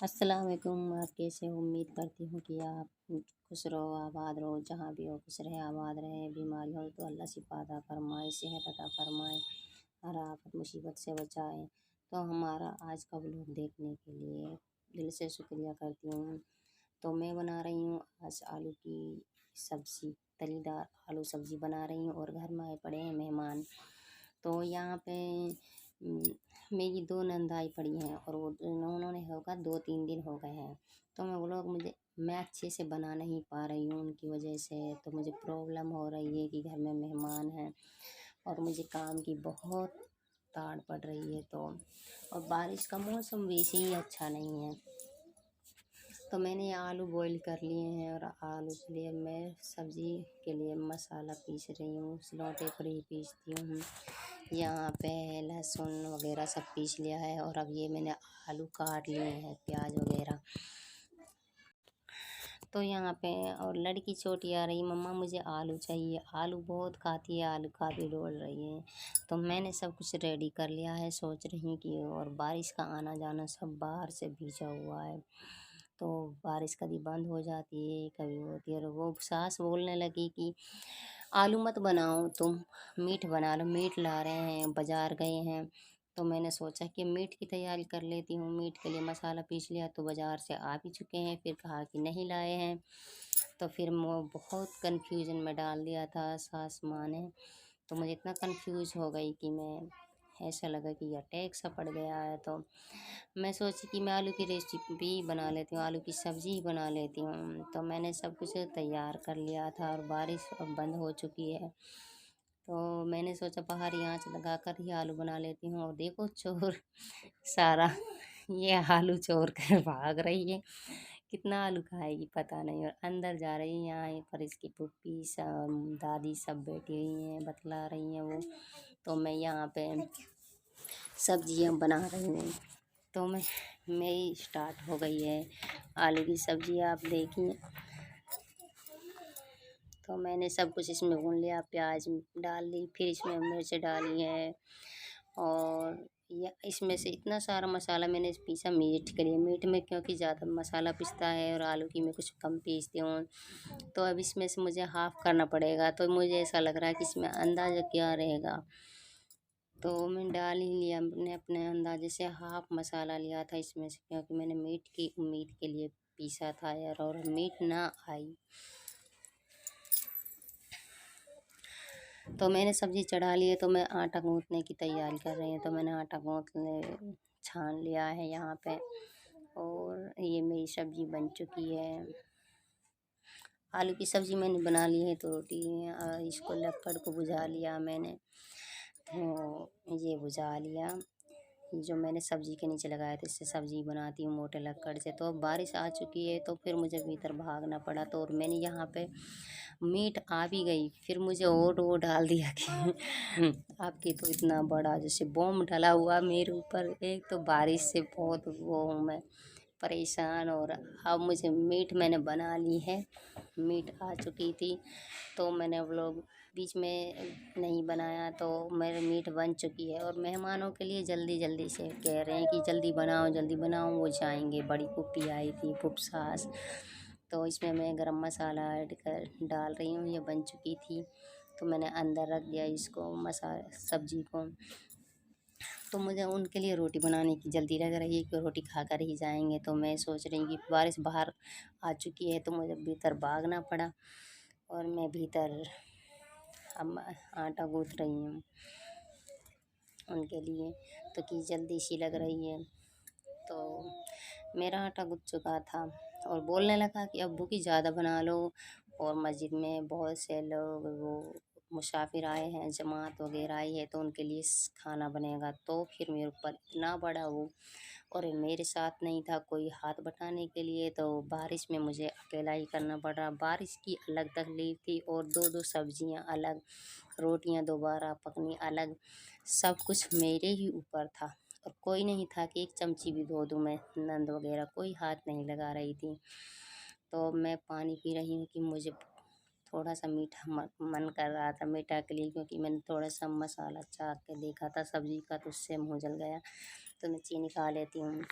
अस्सलाम वालेकुम। आप कैसे हो? उम्मीद करती हूँ कि आप खुश रहो, आबाद रहो, जहाँ भी हो खुश रहे, आबाद रहे। बीमारी हो तो अल्लाह शिफा अता फरमाए, सेहत अता फरमाए, हर आफत मुसीबत से बचाए। तो हमारा आज का व्लॉग देखने के लिए दिल से शुक्रिया करती हूँ। तो मैं बना रही हूँ आज आलू की सब्ज़ी, तरीदार आलू सब्ज़ी बना रही हूँ और घर में आए पड़े हैं मेहमान। तो यहाँ पे उम, मेरी 2 नंदाई पड़ी हैं और वो उन्होंने होगा 2-3 दिन हो गए हैं। तो मैं वो लोग मैं अच्छे से बना नहीं पा रही हूँ उनकी वजह से, तो मुझे प्रॉब्लम हो रही है कि घर में मेहमान हैं और मुझे काम की बहुत ताड़ पड़ रही है। तो और बारिश का मौसम वैसे ही अच्छा नहीं है। तो मैंने आलू बॉईल कर लिए हैं और आलू के लिए मैं सब्ज़ी के लिए मसाला पीस रही हूँ, सिलौटे पर ही पीसती हूँ। यहाँ पे लहसुन वगैरह सब पीस लिया है और अब ये मैंने आलू काट लिए हैं, प्याज वगैरह। तो यहाँ पे और लड़की छोटी आ रही, मम्मा मुझे आलू चाहिए, आलू बहुत खाती है, आलू खा के डोल रही है। तो मैंने सब कुछ रेडी कर लिया है, सोच रही कि और बारिश का आना जाना सब बाहर से भीजा हुआ है। तो बारिश कभी बंद हो जाती है, कभी होती है। और वो सास बोलने लगी कि आलू मत बनाओ तुम, मीट बना लो। मीट ला रहे हैं, बाज़ार गए हैं। तो मैंने सोचा कि मीट की तैयारी कर लेती हूँ। मीट के लिए मसाला पीस लिया तो बाज़ार से आ भी चुके हैं, फिर कहा कि नहीं लाए हैं। तो फिर वो बहुत कन्फ्यूज़न में डाल दिया था सास माँ ने। तो मुझे इतना कन्फ्यूज़ हो गई कि मैं ऐसा लगा कि अटैक सा पड़ गया है। तो मैं सोची कि मैं आलू की रेसिपी बना लेती हूँ, आलू की सब्ज़ी ही बना लेती हूँ। तो मैंने सब कुछ तैयार कर लिया था और बारिश अब बंद हो चुकी है। तो मैंने सोचा बाहर ही आँच लगा कर ही आलू बना लेती हूँ। और देखो चोर सारा ये आलू चोर कर भाग रही है। कितना आलू खाएगी पता नहीं। और अंदर जा रही है, यहाँ पर इसकी पुप्पी सब दादी सब बैठी हुई हैं, बतला रही हैं वो। तो मैं यहाँ पे सब्जियाँ बना रही हूँ। तो मेरी स्टार्ट हो गई है आलू की सब्ज़ी, आप देखिए। तो मैंने सब कुछ इसमें भून लिया, प्याज डाल दी, फिर इसमें मिर्च डाली है। और या इसमें से इतना सारा मसाला मैंने पीसा मीट के लिए। मीट में क्योंकि ज़्यादा मसाला पिसता है और आलू की मैं कुछ कम पीसती हूँ। तो अब इसमें से मुझे हाफ़ करना पड़ेगा। तो मुझे ऐसा लग रहा है कि इसमें अंदाज़ा क्या रहेगा। तो मैं डाल ही लिया, मैंने अपने अंदाजे से हाफ़ मसाला लिया था इसमें से, क्योंकि मैंने मीट की उम्मीद के लिए पीसा था यार, और मीट ना आई। तो मैंने सब्ज़ी चढ़ा ली है, तो मैं आटा गूँथने की तैयारी कर रही हूँ। तो मैंने आटा छान लिया है यहाँ पे। और ये मेरी सब्ज़ी बन चुकी है। आलू की सब्ज़ी मैंने बना ली है। तो रोटी इसको लक्कड़ को बुझा लिया मैंने। तो ये बुझा लिया, जो मैंने सब्ज़ी के नीचे लगाया था, इससे सब्ज़ी बनाती हूँ मोटे लक्कड़ से। तो अब बारिश आ चुकी है, तो फिर मुझे भीतर भागना पड़ा। तो और मैंने यहाँ पे मीट आ भी गई, फिर मुझे और वो डाल दिया कि आपकी तो इतना बड़ा जैसे बॉम्ब डला हुआ मेरे ऊपर। एक तो बारिश से बहुत वो हूँ मैं परेशान। और अब मुझे मीट मैंने बना ली है, मीट आ चुकी थी। तो मैंने व्लॉग बीच में नहीं बनाया, तो मेरी मीट बन चुकी है। और मेहमानों के लिए जल्दी जल्दी से कह रहे हैं कि जल्दी बनाओ जल्दी बनाओ, वो जाएंगे। बड़ी फूफी आई थी, फूफ सास। तो इसमें मैं गरम मसाला ऐड कर डाल रही हूँ, ये बन चुकी थी। तो मैंने अंदर रख दिया इसको सब्जी को। तो मुझे उनके लिए रोटी बनाने की जल्दी लग रही है कि रोटी खाकर ही जाएंगे। तो मैं सोच रही हूँ कि बारिश बाहर आ चुकी है, तो मुझे भीतर भागना पड़ा। और मैं भीतर अब आटा गूँथ रही हूँ उनके लिए, तो कि जल्दी सी लग रही है। तो मेरा आटा गूँथ चुका था और बोलने लगा कि अब्बू की ज़्यादा बना लो। और मस्जिद में बहुत से लोग वो मुसाफिर आए हैं, जमात वगैरह आई है, तो उनके लिए खाना बनेगा। तो फिर मेरे ऊपर इतना बड़ा वो, और मेरे साथ नहीं था कोई हाथ बटाने के लिए। तो बारिश में मुझे अकेला ही करना पड़ रहा। बारिश की अलग तकलीफ़ थी और दो दो सब्जियां अलग, रोटियां दोबारा पकनी अलग, सब कुछ मेरे ही ऊपर था। और कोई नहीं था कि एक चमची भी धो दूँ मैं, नंद वगैरह कोई हाथ नहीं लगा रही थी। तो मैं पानी पी रही हूँ कि मुझे थोड़ा सा मीठा मन कर रहा था, मीठा के लिए, क्योंकि मैंने थोड़ा सा मसाला चाख के देखा था सब्ज़ी का, तो उससे मुँह जल गया। तो मैं चीनी खा लेती हूँ।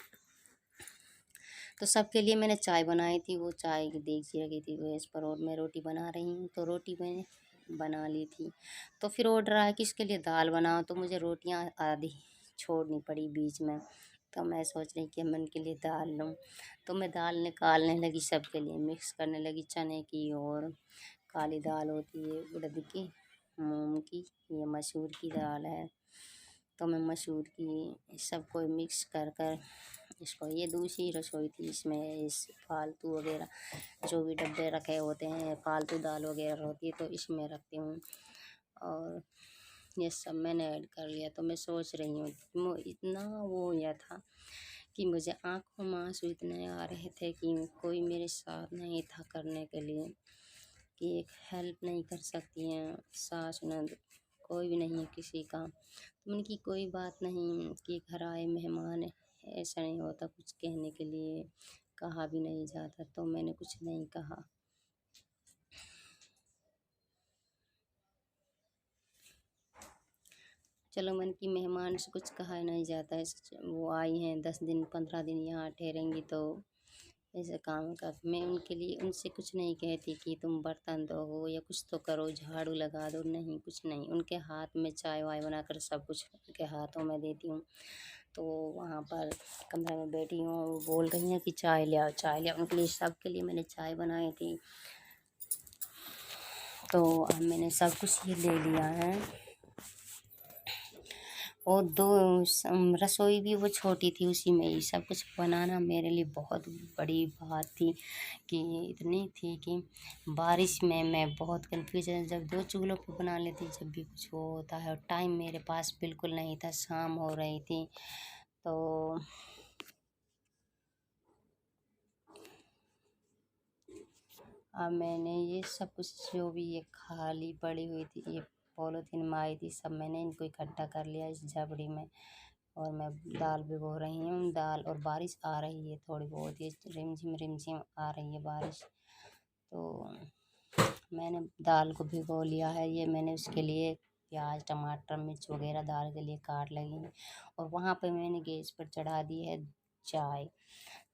तो सबके लिए मैंने चाय बनाई थी, वो चाय की देगची रखी थी गैस पर और मैं रोटी बना रही हूँ। तो रोटी मैंने बना ली थी। तो फिर ऑर्डर आया कि इसके लिए दाल बनाओ, तो मुझे रोटियाँ आधी छोड़नी पड़ी बीच में। तो मैं सोच रही कि मैं इनके लिए दाल लूँ। तो मैं दाल निकालने लगी, सबके लिए मिक्स करने लगी, चने की और काली दाल होती है उड़द की, मूंग की, ये मसूर की दाल है। तो मैं मसूर की सबको मिक्स कर कर इसको, ये दूसरी रसोई थी, इसमें इस फालतू वगैरह जो भी डब्बे रखे होते हैं, फालतू दाल वगैरह होती है तो इसमें रखती हूँ। और ये सब मैंने ऐड कर लिया। तो मैं सोच रही हूँ, इतना वो हो गया था कि मुझे आँखों में आंसू इतने आ रहे थे कि कोई मेरे साथ नहीं था करने के लिए, कि एक हेल्प नहीं कर सकती हैं सास ननद, कोई भी नहीं है किसी का। तो मैंने की कोई बात नहीं, कि घर आए मेहमान ऐसा नहीं होता कुछ कहने के लिए, कहा भी नहीं जाता, तो मैंने कुछ नहीं कहा। चलो मन की मेहमान से कुछ कहा नहीं जाता है, वो आई हैं 10 दिन 15 दिन यहाँ ठहरेंगी तो ऐसे काम का मैं उनके लिए उनसे कुछ नहीं कहती कि तुम बर्तन धो या कुछ तो करो, झाड़ू लगा दो, नहीं कुछ नहीं। उनके हाथ में चाय वाय बनाकर सब कुछ उनके हाथों में देती हूँ। तो वहाँ पर कमरे में बैठी हूँ, वो बोल रही हैं कि चाय ले आओ चाय ले आओ, उनके लिए सबके लिए मैंने चाय बनाई थी। तो अब मैंने सब कुछ ये ले लिया है। और दो रसोई भी वो छोटी थी, उसी में ही सब कुछ बनाना मेरे लिए बहुत बड़ी बात थी, कि इतनी थी कि बारिश में मैं बहुत कन्फ्यूजन, जब 2 चूल्हों पे बना लेती जब भी कुछ वो होता है, और टाइम मेरे पास बिल्कुल नहीं था, शाम हो रही थी। तो अब मैंने ये सब कुछ जो भी ये खाली पड़ी हुई थी, ये पॉलीथीन में आई थी, सब मैंने इनको इकट्ठा कर लिया इस झाबड़ी में। और मैं दाल भिगो रही हूँ, दाल, और बारिश आ रही है थोड़ी बहुत, ये रिमझिम रिमझिम आ रही है बारिश। तो मैंने दाल को भिगो लिया है, ये मैंने उसके लिए प्याज टमाटर मिर्च वगैरह दाल के लिए काट लगी हूँ। और वहाँ पे मैंने गैस पर चढ़ा दी है चाय।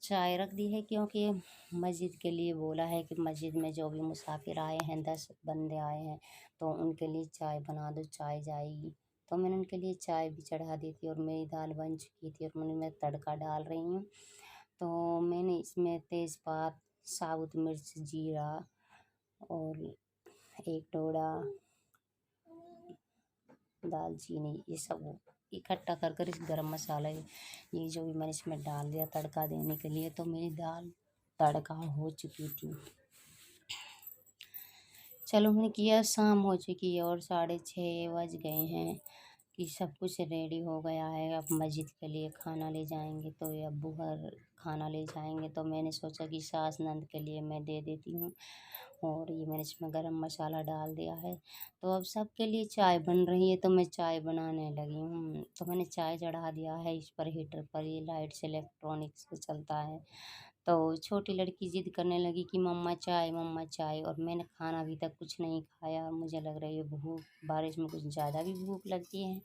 चाय रख दी है क्योंकि मस्जिद के लिए बोला है कि मस्जिद में जो भी मुसाफिर आए हैं 10 बंदे आए हैं तो उनके लिए चाय बना दो, चाय जाएगी। तो मैंने उनके लिए चाय भी चढ़ा दी थी और मेरी दाल बन चुकी थी और मैं तड़का डाल रही हूँ। तो मैंने इसमें तेज़पात, साबुत मिर्च, जीरा और एक टोड़ा दालचीनी, ये सब इकट्ठा कर कर इस गरम मसाला ये जो भी मैंने इसमें डाल दिया तड़का देने के लिए। तो मेरी दाल तड़का हो चुकी थी। चलो मैंने किया, शाम हो चुकी है और 6:30 बज गए हैं कि सब कुछ रेडी हो गया है। अब मस्जिद के लिए खाना ले जाएंगे, तो ये अब्बू घर खाना ले जाएंगे, तो मैंने सोचा कि सास नंद के लिए मैं दे देती हूँ। और ये मैंने इसमें गरम मसाला डाल दिया है। तो अब सबके लिए चाय बन रही है, तो मैं चाय बनाने लगी हूँ। तो मैंने चाय चढ़ा दिया है इस पर हीटर पर, ये लाइट से इलेक्ट्रॉनिक से चलता है। तो छोटी लड़की ज़िद करने लगी कि मम्मा चाय, और मैंने खाना अभी तक कुछ नहीं खाया, मुझे लग रही है भूख, बारिश में कुछ ज़्यादा भी भूख लगती है।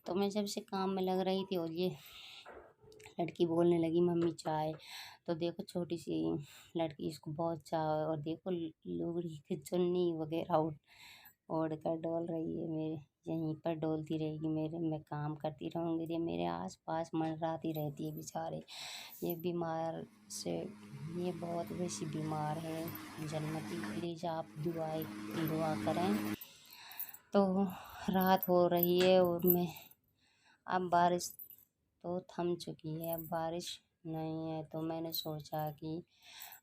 तो मैं जब से काम में लग रही थी और ये लड़की बोलने लगी मम्मी चाय। तो देखो छोटी सी लड़की, इसको बहुत चाय, और देखो लोगड़ी की चुन्नी वगैरह ओढ़ कर डोल रही है, मेरे यहीं पर डोलती रहेगी, मेरे मैं काम करती रहूँगी, ये मेरे आस पास मंडराती रहती है बेचारे। ये बीमार से, ये बहुत वैसी बीमार है जन्मती, प्लीज़ आप दुआ करें। तो रात हो रही है और मैं, अब बारिश तो थम चुकी है, अब बारिश नहीं है। तो मैंने सोचा कि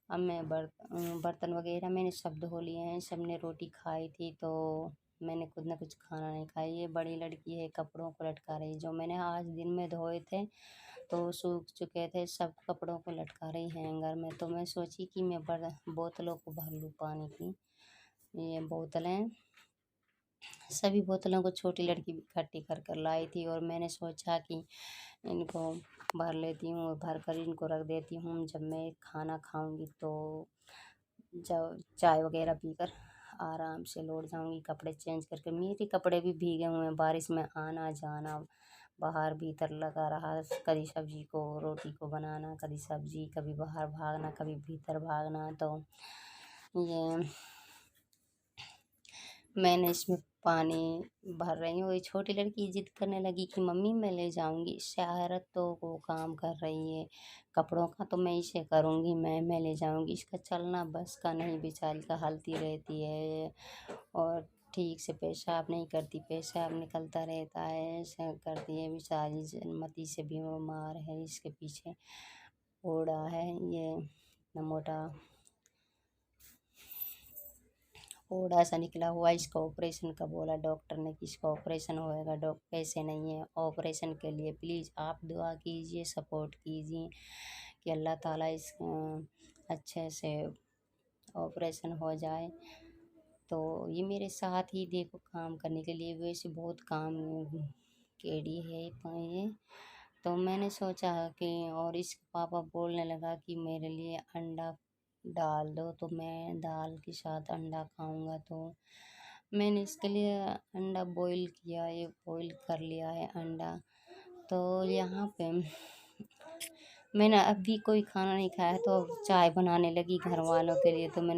अब मैं बर्तन वगैरह मैंने सब धो लिए हैं, सब ने रोटी खाई थी, तो मैंने खुद ना कुछ खाना नहीं खाया। ये बड़ी लड़की है कपड़ों को लटका रही, जो मैंने आज दिन में धोए थे तो सूख चुके थे, सब कपड़ों को लटका रही हैंगर में। तो मैं सोची कि मैं बोतलों को भर लूँ पानी की, ये बोतलें, सभी बोतलों को छोटी लड़की इकट्ठी कर कर लाई थी। और मैंने सोचा कि इनको भर लेती हूँ और भर कर इनको रख देती हूँ, जब मैं खाना खाऊंगी तो जब चाय वगैरह पीकर आराम से लौट जाऊंगी, कपड़े चेंज करके। मेरे कपड़े भी भीगे हुए हैं, बारिश में आना जाना बाहर भीतर लगा रहा। कभी सब्जी को रोटी को बनाना, कभी सब्जी, कभी बाहर भागना, कभी भीतर भागना। तो ये मैंने इसमें पानी भर रही हूँ। ये छोटी लड़की जिद करने लगी कि मम्मी मैं ले जाऊंगी। शहरत तो वो काम कर रही है, कपड़ों का तो मैं इसे करूंगी, मैं ले जाऊंगी। इसका चलना बस का नहीं, बेचारी का हलती रहती है और ठीक से पेशाब नहीं करती, पेशाब निकलता रहता है, ऐसा करती है बेचारी। जन्मती से भी बीमार है, इसके पीछे ओढ़ा है। ये इतना मोटा फोड़ा सा निकला हुआ। इसका ऑपरेशन का बोला डॉक्टर ने कि इसका ऑपरेशन होएगा। डॉक्टर पैसे नहीं है ऑपरेशन के लिए। प्लीज़ आप दुआ कीजिए, सपोर्ट कीजिए कि अल्लाह ताला इस अच्छे से ऑपरेशन हो जाए। तो ये मेरे साथ ही देखो काम करने के लिए, वैसे बहुत काम केडी है तो ये। तो मैंने सोचा कि और इसके पापा बोलने लगा कि मेरे लिए अंडा डाल दो, तो मैं दाल के साथ अंडा खाऊंगा। तो मैंने इसके लिए अंडा बॉईल किया, ये बॉईल कर लिया है अंडा। तो यहाँ पे मैंने अभी कोई खाना नहीं खाया, तो चाय बनाने लगी घर वालों के लिए। तो मैंने